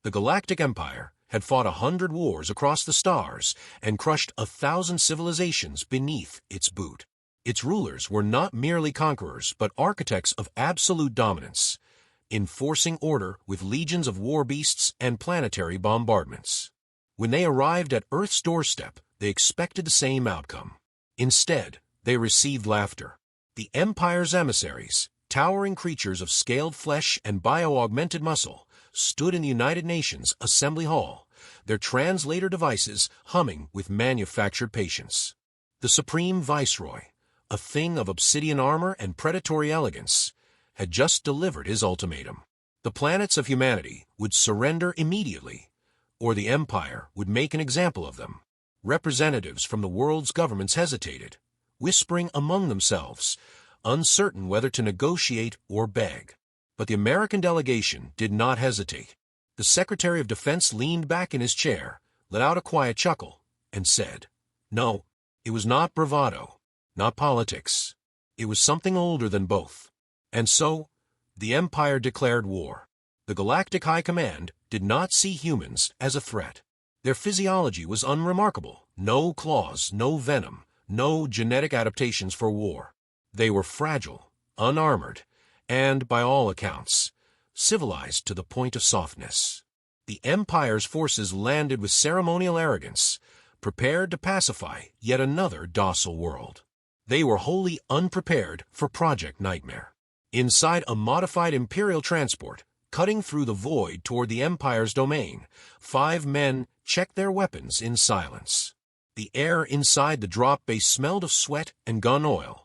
The Galactic Empire had fought 100 wars across the stars and crushed 1,000 civilizations beneath its boot. Its rulers were not merely conquerors, but architects of absolute dominance, enforcing order with legions of war beasts and planetary bombardments. When they arrived at Earth's doorstep, they expected the same outcome. Instead, they received laughter. The Empire's emissaries, towering creatures of scaled flesh and bio-augmented muscle, stood in the United Nations Assembly Hall, their translator devices humming with manufactured patience. The Supreme Viceroy, a thing of obsidian armor and predatory elegance, had just delivered his ultimatum. The planets of humanity would surrender immediately, or the Empire would make an example of them. Representatives from the world's governments hesitated, whispering among themselves, uncertain whether to negotiate or beg. But the American delegation did not hesitate. The Secretary of Defense leaned back in his chair, let out a quiet chuckle, and said, "No, it was not bravado, not politics. It was something older than both." And so, the Empire declared war. The Galactic High Command did not see humans as a threat. Their physiology was unremarkable. No claws, no venom, no genetic adaptations for war. They were fragile, unarmored, and, by all accounts, civilized to the point of softness. The Empire's forces landed with ceremonial arrogance, prepared to pacify yet another docile world. They were wholly unprepared for Project Nightmare. Inside a modified Imperial transport, cutting through the void toward the Empire's domain, 5 men checked their weapons in silence. The air inside the drop bay smelled of sweat and gun oil.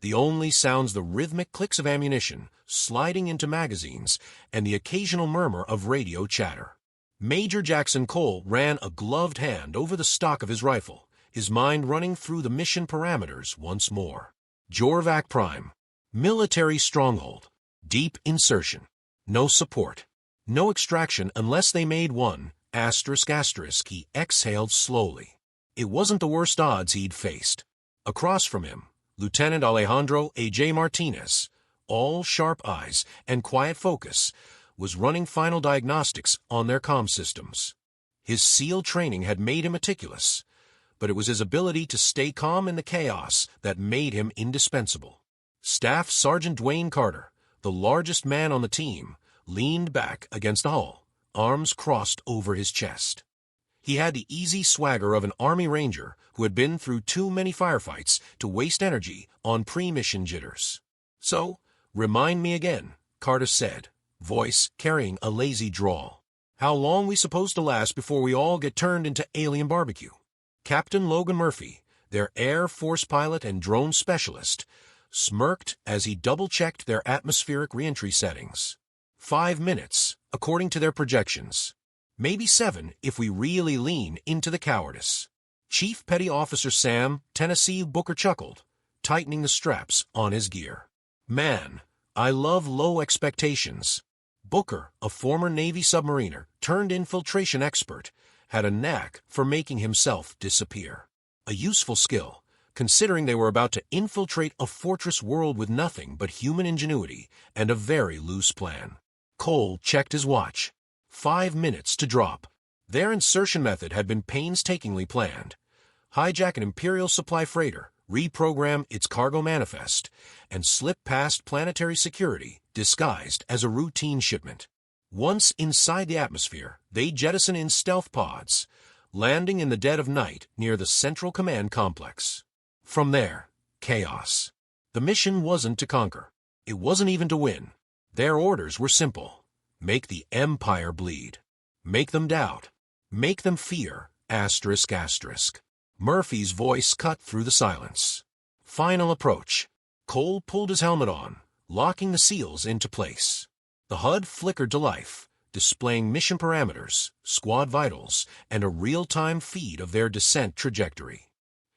The only sounds the rhythmic clicks of ammunition sliding into magazines and the occasional murmur of radio chatter. Major Jackson Cole ran a gloved hand over the stock of his rifle, his mind running through the mission parameters once more. Jorvac Prime. Military stronghold. Deep insertion. No support. No extraction unless they made one, ***. He exhaled slowly. It wasn't the worst odds he'd faced. Across from him, Lieutenant Alejandro A.J. Martinez, all sharp eyes and quiet focus, was running final diagnostics on their comm systems. His SEAL training had made him meticulous, but it was his ability to stay calm in the chaos that made him indispensable. Staff Sergeant Dwayne Carter, the largest man on the team, leaned back against the hull, arms crossed over his chest. He had the easy swagger of an Army Ranger who had been through too many firefights to waste energy on pre-mission jitters. "So, remind me again," Carter said, voice carrying a lazy drawl. "How long we supposed to last before we all get turned into alien barbecue?" Captain Logan Murphy, their Air Force pilot and drone specialist, smirked as he double-checked their atmospheric reentry settings. 5 minutes, according to their projections. Maybe 7 if we really lean into the cowardice. Chief Petty Officer Sam Tennessee Booker chuckled, tightening the straps on his gear. "Man, I love low expectations." Booker, a former Navy submariner turned infiltration expert, had a knack for making himself disappear. A useful skill, considering they were about to infiltrate a fortress world with nothing but human ingenuity and a very loose plan. Cole checked his watch. 5 minutes to drop. Their insertion method had been painstakingly planned. Hijack an Imperial supply freighter, reprogram its cargo manifest, and slip past planetary security disguised as a routine shipment. Once inside the atmosphere, they jettison in stealth pods, landing in the dead of night near the Central Command Complex. From there, chaos. The mission wasn't to conquer. It wasn't even to win. Their orders were simple. Make the Empire bleed. Make them doubt. Make them fear, ***. Murphy's voice cut through the silence. Final approach. Cole pulled his helmet on, locking the seals into place. The HUD flickered to life, displaying mission parameters, squad vitals, and a real-time feed of their descent trajectory.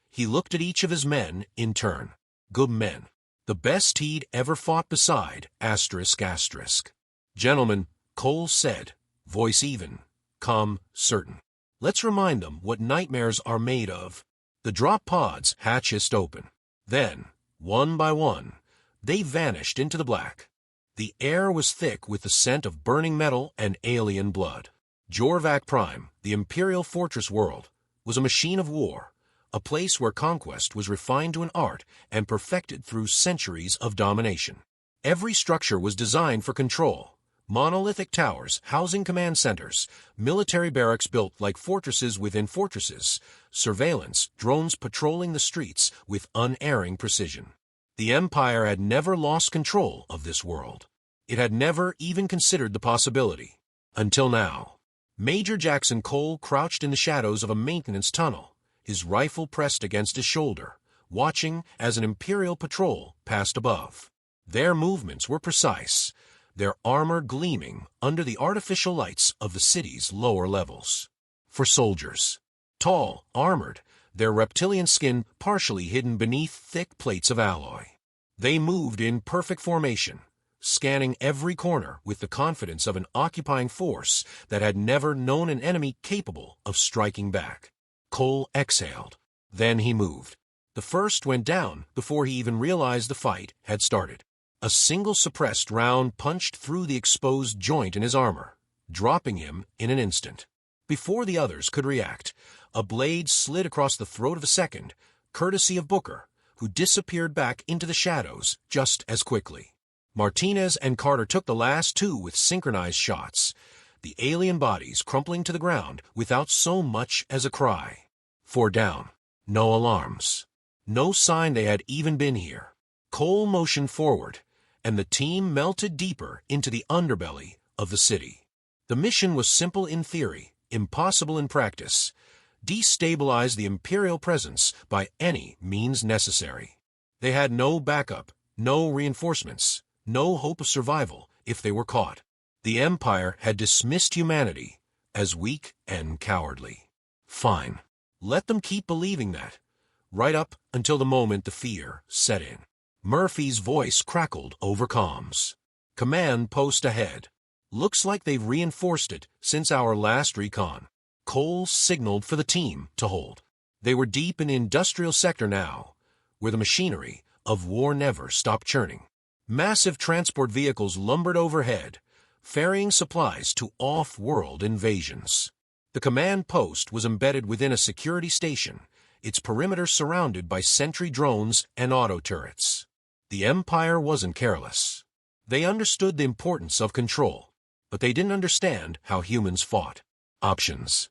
He looked at each of his men in turn. Good men. The best he'd ever fought beside, ***. "Gentlemen," Cole said, voice even, calm, certain. "Let's remind them what nightmares are made of." The drop pods hatch hissed open. Then, one by one, they vanished into the black. The air was thick with the scent of burning metal and alien blood. Jorvac Prime, the Imperial Fortress world, was a machine of war, a place where conquest was refined to an art and perfected through centuries of domination. Every structure was designed for control. Monolithic towers housing command centers, military barracks built like fortresses within fortresses, surveillance drones patrolling the streets with unerring precision. The Empire had never lost control of this world. It had never even considered the possibility. Until now. Major Jackson Cole crouched in the shadows of a maintenance tunnel, his rifle pressed against his shoulder, watching as an Imperial patrol passed above. Their movements were precise, their armor gleaming under the artificial lights of the city's lower levels. For soldiers, tall, armored, their reptilian skin partially hidden beneath thick plates of alloy. They moved in perfect formation, scanning every corner with the confidence of an occupying force that had never known an enemy capable of striking back. Cole exhaled. Then he moved. The first went down before he even realized the fight had started. A single suppressed round punched through the exposed joint in his armor, dropping him in an instant. Before the others could react, a blade slid across the throat of a second, courtesy of Booker, who disappeared back into the shadows just as quickly. Martinez and Carter took the last two with synchronized shots, the alien bodies crumpling to the ground without so much as a cry. 4 down. No alarms. No sign they had even been here. Cole motioned forward, and the team melted deeper into the underbelly of the city. The mission was simple in theory, impossible in practice. Destabilize the Imperial presence by any means necessary. They had no backup, no reinforcements, no hope of survival if they were caught. The Empire had dismissed humanity as weak and cowardly. Fine. Let them keep believing that, right up until the moment the fear set in. Murphy's voice crackled over comms. Command post ahead. Looks like they've reinforced it since our last recon. Cole signaled for the team to hold. They were deep in the industrial sector now, where the machinery of war never stopped churning. Massive transport vehicles lumbered overhead, ferrying supplies to off-world invasions. The command post was embedded within a security station, its perimeter surrounded by sentry drones and auto turrets. The Empire wasn't careless. They understood the importance of control, but they didn't understand how humans fought. Options?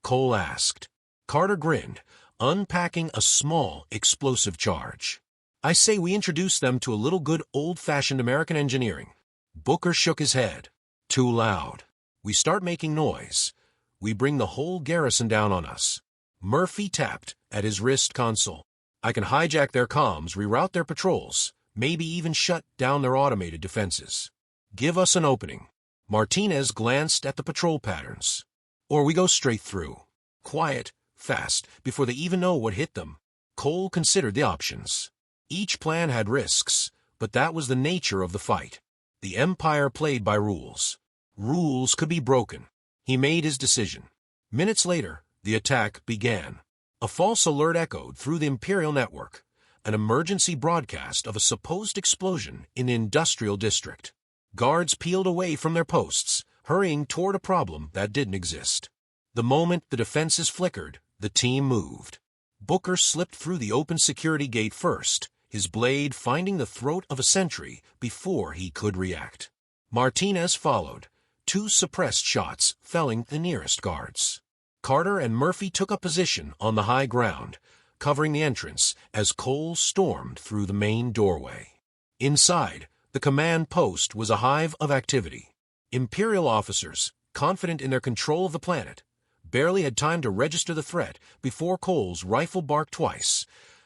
Cole asked. Carter grinned, unpacking a small explosive charge. I say we introduce them to a little good old-fashioned American engineering. Booker shook his head. Too loud. We start making noise. We bring the whole garrison down on us. Murphy tapped at his wrist console. I can hijack their comms, reroute their patrols, maybe even shut down their automated defenses. Give us an opening. Martinez glanced at the patrol patterns. Or we go straight through. Quiet, fast, before they even know what hit them. Cole considered the options. Each plan had risks, but that was the nature of the fight. The Empire played by rules. Rules could be broken. He made his decision. Minutes later, the attack began. A false alert echoed through the Imperial network, an emergency broadcast of a supposed explosion in the industrial district. Guards peeled away from their posts, hurrying toward a problem that didn't exist. The moment the defenses flickered, the team moved. Booker slipped through the open security gate first, his blade finding the throat of a sentry before he could react. Martinez followed, 2 suppressed shots felling the nearest guards. Carter and Murphy took up position on the high ground, covering the entrance as Cole stormed through the main doorway. Inside, the command post was a hive of activity. Imperial officers, confident in their control of the planet, barely had time to register the threat before Cole's rifle barked twice,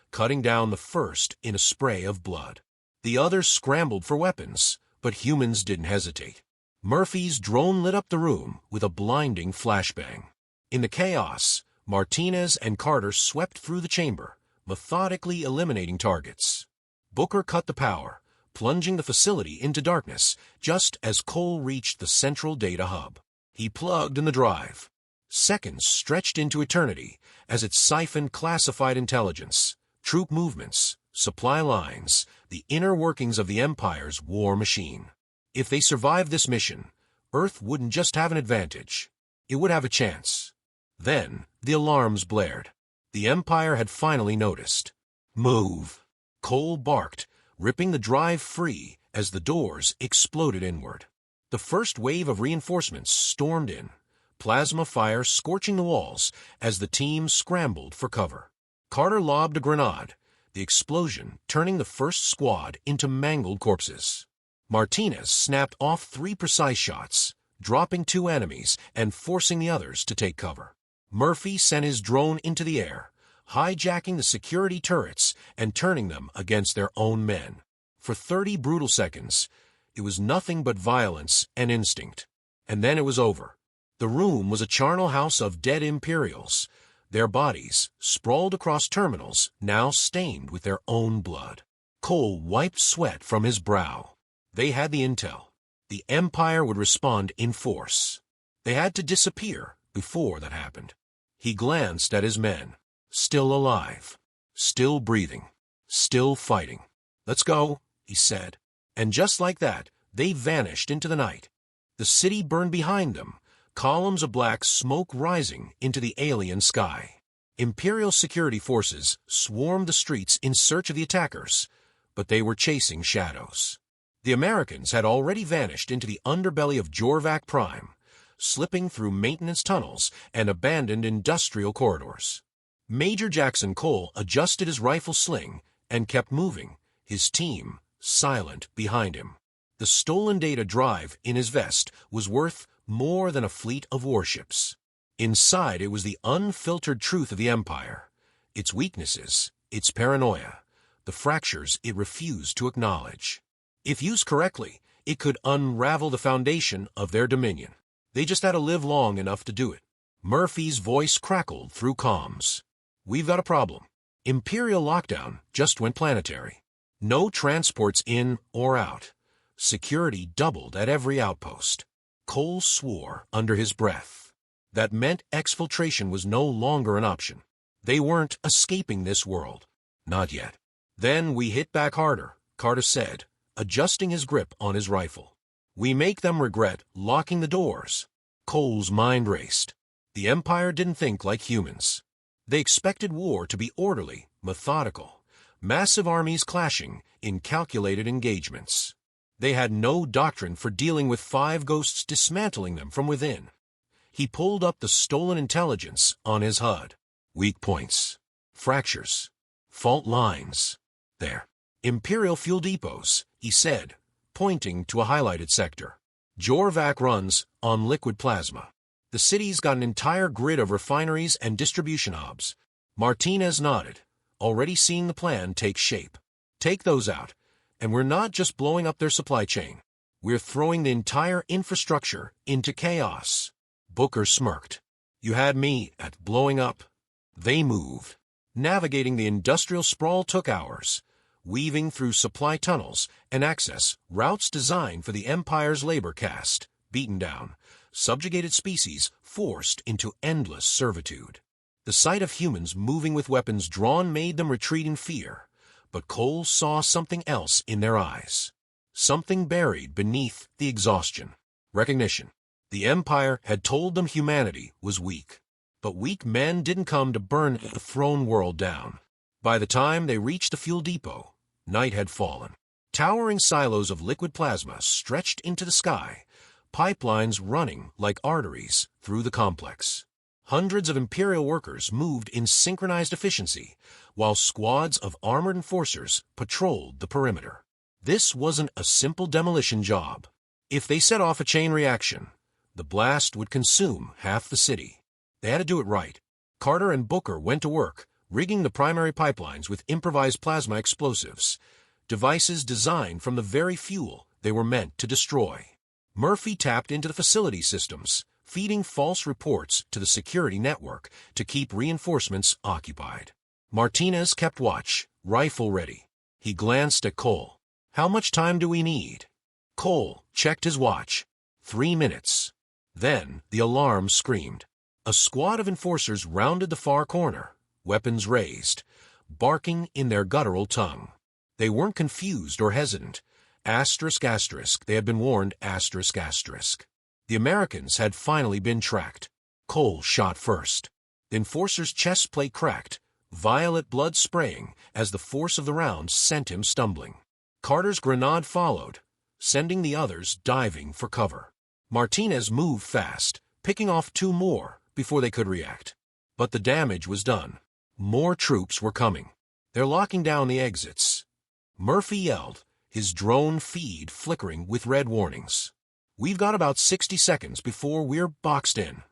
cutting down the first in a spray of blood. The others scrambled for weapons, but humans didn't hesitate. Murphy's drone lit up the room with a blinding flashbang. In the chaos, Martinez and Carter swept through the chamber, methodically eliminating targets. Booker cut the power, plunging the facility into darkness just as Cole reached the central data hub. He plugged in the drive. Seconds stretched into eternity as it siphoned classified intelligence, troop movements, supply lines, the inner workings of the Empire's war machine. If they survived this mission, Earth wouldn't just have an advantage. it would have a chance. Then, the alarms blared. The Empire had finally noticed. "Move!" Cole barked, ripping the drive free as the doors exploded inward. The first wave of reinforcements stormed in, plasma fire scorching the walls as the team scrambled for cover. Carter lobbed a grenade, the explosion turning the first squad into mangled corpses. Martinez snapped off 3 precise shots, dropping 2 enemies and forcing the others to take cover. Murphy sent his drone into the air, hijacking the security turrets and turning them against their own men. For 30 brutal seconds, it was nothing but violence and instinct. And then it was over. The room was a charnel house of dead Imperials, their bodies, sprawled across terminals, now stained with their own blood. Cole wiped sweat from his brow. They had the intel. The Empire would respond in force. They had to disappear before that happened. He glanced at his men. Still alive. Still breathing. Still fighting. "Let's go," he said. And just like that, they vanished into the night. The city burned behind them, columns of black smoke rising into the alien sky. Imperial security forces swarmed the streets in search of the attackers, but they were chasing shadows. The Americans had already vanished into the underbelly of Jorvac Prime, slipping through maintenance tunnels and abandoned industrial corridors. Major Jackson Cole adjusted his rifle sling and kept moving, his team silent behind him. The stolen data drive in his vest was worth more than a fleet of warships. Inside it was the unfiltered truth of the Empire, its weaknesses, its paranoia, the fractures it refused to acknowledge. If used correctly, it could unravel the foundation of their dominion. They just had to live long enough to do it. Murphy's voice crackled through comms. "We've got a problem. Imperial lockdown just went planetary. No transports in or out. Security doubled at every outpost." Cole swore under his breath. That meant exfiltration was no longer an option. They weren't escaping this world. Not yet. "Then we hit back harder," Carter said, adjusting his grip on his rifle. "We make them regret locking the doors." Cole's mind raced. The Empire didn't think like humans. They expected war to be orderly, methodical, massive armies clashing in calculated engagements. They had no doctrine for dealing with 5 ghosts dismantling them from within. He pulled up the stolen intelligence on his HUD. Weak points. Fractures. Fault lines. There. Imperial fuel depots, he said, pointing to a highlighted sector. Jorvac runs on liquid plasma. The city's got an entire grid of refineries and distribution hubs. Martinez nodded, already seeing the plan take shape. Take those out, and we're not just blowing up their supply chain. We're throwing the entire infrastructure into chaos. Booker smirked. "You had me at blowing up." They moved. Navigating the industrial sprawl took hours, weaving through supply tunnels and access routes designed for the Empire's labor caste, beaten down, subjugated species forced into endless servitude. The sight of humans moving with weapons drawn made them retreat in fear, but Cole saw something else in their eyes. Something buried beneath the exhaustion. Recognition. The Empire had told them humanity was weak. But weak men didn't come to burn the throne world down. By the time they reached the fuel depot, night had fallen. Towering silos of liquid plasma stretched into the sky, pipelines running like arteries through the complex. Hundreds of Imperial workers moved in synchronized efficiency, while squads of armored enforcers patrolled the perimeter. This wasn't a simple demolition job. If they set off a chain reaction, the blast would consume half the city. They had to do it right. Carter and Booker went to work, rigging the primary pipelines with improvised plasma explosives, devices designed from the very fuel they were meant to destroy. Murphy tapped into the facility systems, feeding false reports to the security network to keep reinforcements occupied. Martinez kept watch, rifle ready. He glanced at Cole. "How much time do we need?" Cole checked his watch. 3 minutes. Then the alarm screamed. A squad of enforcers rounded the far corner, weapons raised, barking in their guttural tongue. They weren't confused or hesitant. Asterisk, asterisk, they had been warned, asterisk, asterisk. The Americans had finally been tracked. Cole shot first. The enforcer's chest plate cracked, violet blood spraying as the force of the round sent him stumbling. Carter's grenade followed, sending the others diving for cover. Martinez moved fast, picking off 2 more before they could react. But the damage was done. More troops were coming. They're locking down the exits. Murphy yelled, his drone feed flickering with red warnings. We've got about 60 seconds before we're boxed in.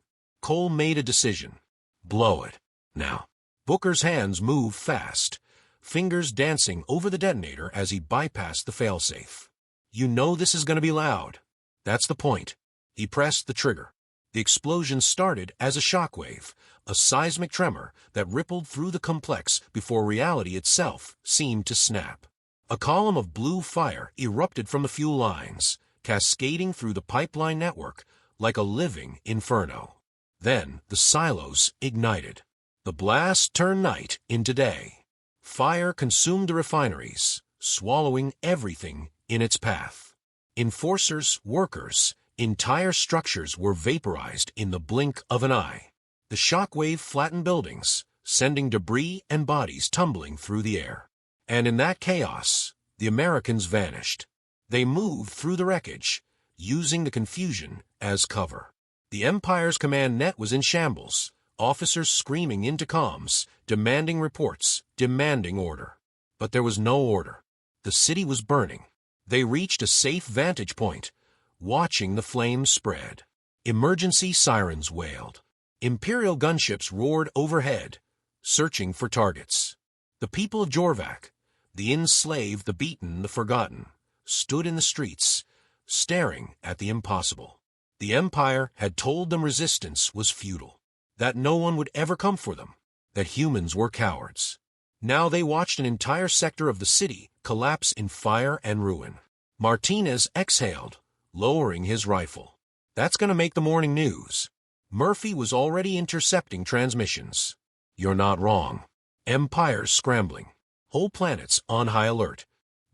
Cole made a decision. Blow it. Now. Booker's hands moved fast, fingers dancing over the detonator as he bypassed the failsafe. You know this is going to be loud. That's the point. He pressed the trigger. The explosion started as a shockwave, a seismic tremor that rippled through the complex before reality itself seemed to snap. A column of blue fire erupted from the fuel lines, cascading through the pipeline network like a living inferno. Then the silos ignited. The blast turned night into day. Fire consumed the refineries, swallowing everything in its path. Enforcers, workers, entire structures were vaporized in the blink of an eye. The shockwave flattened buildings, sending debris and bodies tumbling through the air. And in that chaos, the Americans vanished. They moved through the wreckage, using the confusion as cover. The Empire's command net was in shambles, officers screaming into comms, demanding reports, demanding order. But there was no order. The city was burning. They reached a safe vantage point, watching the flames spread. Emergency sirens wailed. Imperial gunships roared overhead, searching for targets. The people of Jorvac, the enslaved, the beaten, the forgotten, stood in the streets, staring at the impossible. The Empire had told them resistance was futile, that no one would ever come for them, that humans were cowards. Now they watched an entire sector of the city collapse in fire and ruin. Martinez exhaled, lowering his rifle. That's going to make the morning news. Murphy was already intercepting transmissions. You're not wrong. Empires scrambling. Whole planets on high alert.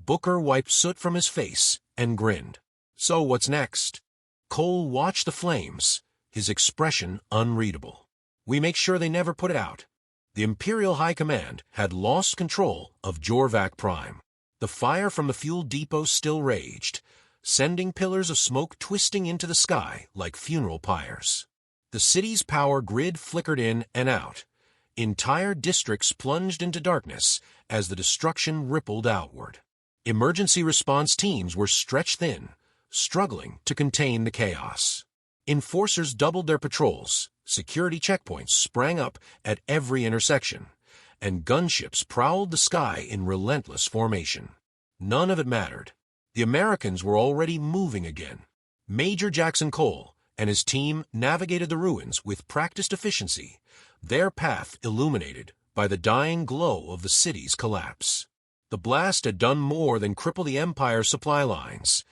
Booker wiped soot from his face and grinned. So what's next? Cole watched the flames, his expression unreadable. We make sure they never put it out. The Imperial High Command had lost control of Jorvac Prime. The fire from the fuel depot still raged, sending pillars of smoke twisting into the sky like funeral pyres. The city's power grid flickered in and out. Entire districts plunged into darkness as the destruction rippled outward. Emergency response teams were stretched thin, struggling to contain the chaos. Enforcers doubled their patrols, security checkpoints sprang up at every intersection, and gunships prowled the sky in relentless formation. None of it mattered. The Americans were already moving again. Major Jackson Cole and his team navigated the ruins with practiced efficiency, their path illuminated by the dying glow of the city's collapse. The blast had done more than cripple the Empire's supply lines.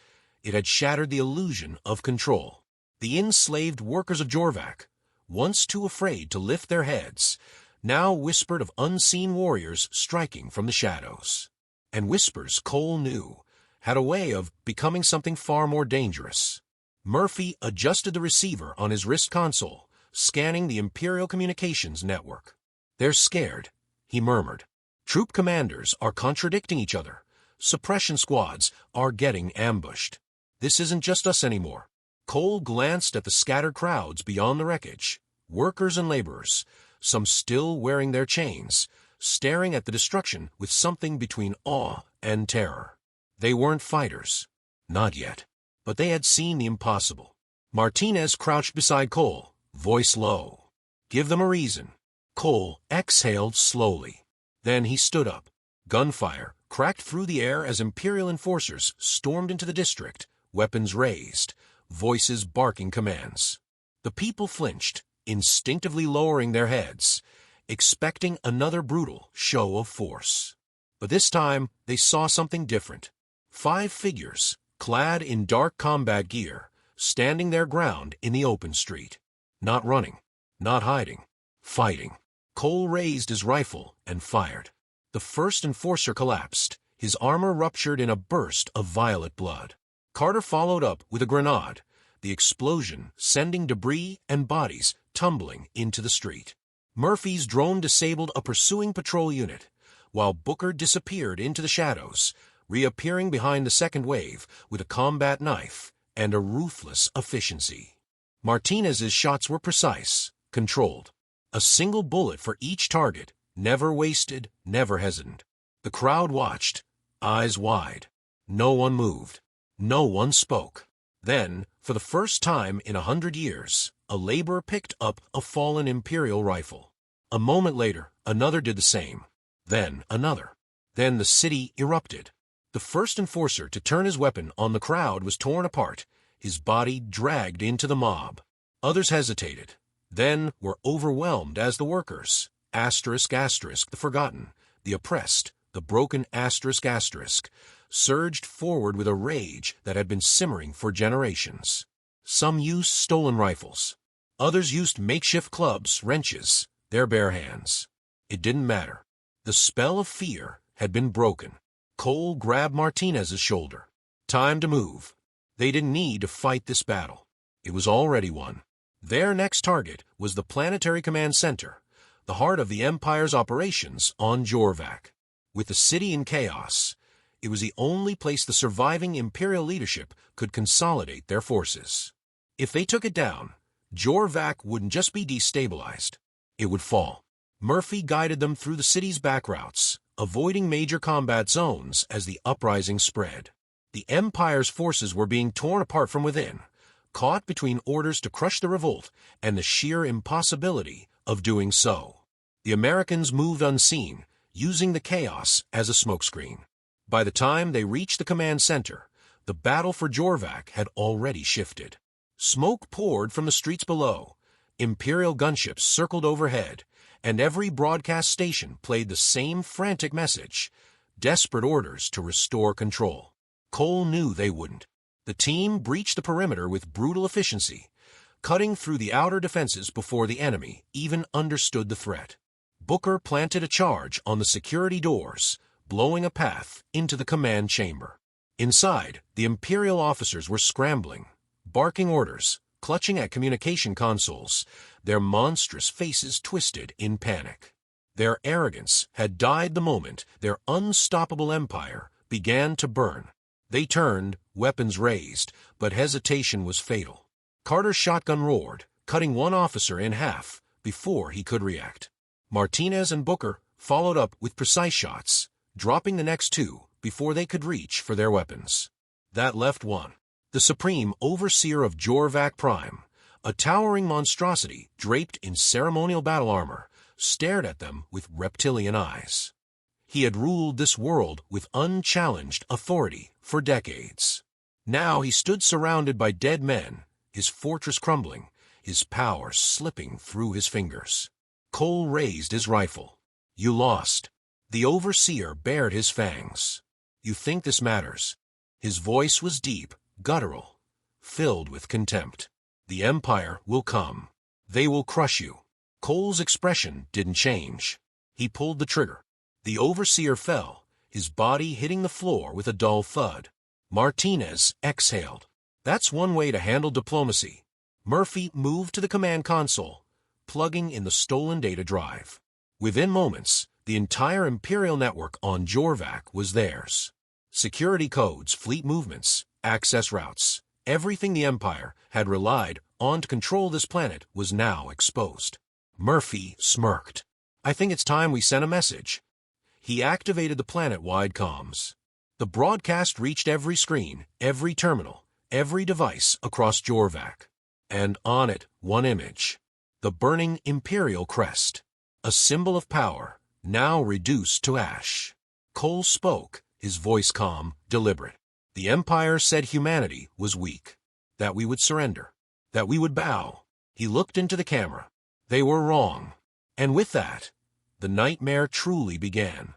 It had shattered the illusion of control. The enslaved workers of Jorvac, once too afraid to lift their heads, now whispered of unseen warriors striking from the shadows. And whispers, Cole knew, had a way of becoming something far more dangerous. Murphy adjusted the receiver on his wrist console, scanning the Imperial Communications network. They're scared, he murmured. Troop commanders are contradicting each other. Suppression squads are getting ambushed. This isn't just us anymore. Cole glanced at the scattered crowds beyond the wreckage, workers and laborers, some still wearing their chains, staring at the destruction with something between awe and terror. They weren't fighters. Not yet. But they had seen the impossible. Martinez crouched beside Cole, voice low. Give them a reason. Cole exhaled slowly. Then he stood up. Gunfire cracked through the air as Imperial enforcers stormed into the district, weapons raised, voices barking commands. The people flinched, instinctively lowering their heads, expecting another brutal show of force. But this time, they saw something different. 5 figures, clad in dark combat gear, standing their ground in the open street. Not running, not hiding, fighting. Cole raised his rifle and fired. The first enforcer collapsed, his armor ruptured in a burst of violet blood. Carter followed up with a grenade, the explosion sending debris and bodies tumbling into the street. Murphy's drone disabled a pursuing patrol unit, while Booker disappeared into the shadows, reappearing behind the second wave with a combat knife and a ruthless efficiency. Martinez's shots were precise, controlled. A single bullet for each target, never wasted, never hesitant. The crowd watched, eyes wide. No one moved. No one spoke. Then, for the first time in 100 years, a laborer picked up a fallen Imperial rifle. A moment later, another did the same. Then another. Then the city erupted. The first enforcer to turn his weapon on the crowd was torn apart, his body dragged into the mob. Others hesitated, then were overwhelmed as the workers, the forgotten, the oppressed, the broken surged forward with a rage that had been simmering for generations. Some used stolen rifles. Others used makeshift clubs, wrenches, their bare hands. It didn't matter. The spell of fear had been broken. Cole grabbed Martinez's shoulder. Time to move. They didn't need to fight this battle. It was already won. Their next target was the Planetary Command Center, the heart of the Empire's operations on Jorvac. With the city in chaos, it was the only place the surviving Imperial leadership could consolidate their forces. If they took it down, Jorvac wouldn't just be destabilized. It would fall. Murphy guided them through the city's back routes, avoiding major combat zones as the uprising spread. The Empire's forces were being torn apart from within, caught between orders to crush the revolt and the sheer impossibility of doing so. The Americans moved unseen, using the chaos as a smokescreen. By the time they reached the command center, the battle for Jorvac had already shifted. Smoke poured from the streets below, Imperial gunships circled overhead, and every broadcast station played the same frantic message, desperate orders to restore control. Cole knew they wouldn't. The team breached the perimeter with brutal efficiency, cutting through the outer defenses before the enemy even understood the threat. Booker planted a charge on the security doors, blowing a path into the command chamber. Inside, the Imperial officers were scrambling, barking orders, clutching at communication consoles, their monstrous faces twisted in panic. Their arrogance had died the moment their unstoppable empire began to burn. They turned, weapons raised, but hesitation was fatal. Carter's shotgun roared, cutting one officer in half before he could react. Martinez and Booker followed up with precise shots, dropping the next two before they could reach for their weapons. That left one. The Supreme Overseer of Jorvac Prime, a towering monstrosity draped in ceremonial battle armor, stared at them with reptilian eyes. He had ruled this world with unchallenged authority for decades. Now he stood surrounded by dead men, his fortress crumbling, his power slipping through his fingers. Cole raised his rifle. "You lost." The Overseer bared his fangs. "You think this matters?" His voice was deep, guttural, filled with contempt. "The Empire will come. They will crush you." Cole's expression didn't change. He pulled the trigger. The Overseer fell, his body hitting the floor with a dull thud. Martinez exhaled. That's one way to handle diplomacy. Murphy moved to the command console, plugging in the stolen data drive. Within moments, the entire Imperial network on Jorvac was theirs. Security codes, fleet movements, access routes, everything the Empire had relied on to control this planet was now exposed. Murphy smirked. "I think it's time we sent a message." He activated the planet-wide comms. The broadcast reached every screen, every terminal, every device across Jorvac. And on it, one image. The burning Imperial crest. A symbol of power, now reduced to ash. Cole spoke, his voice calm, deliberate. The Empire said humanity was weak. That we would surrender. That we would bow. He looked into the camera. They were wrong. And with that, the nightmare truly began.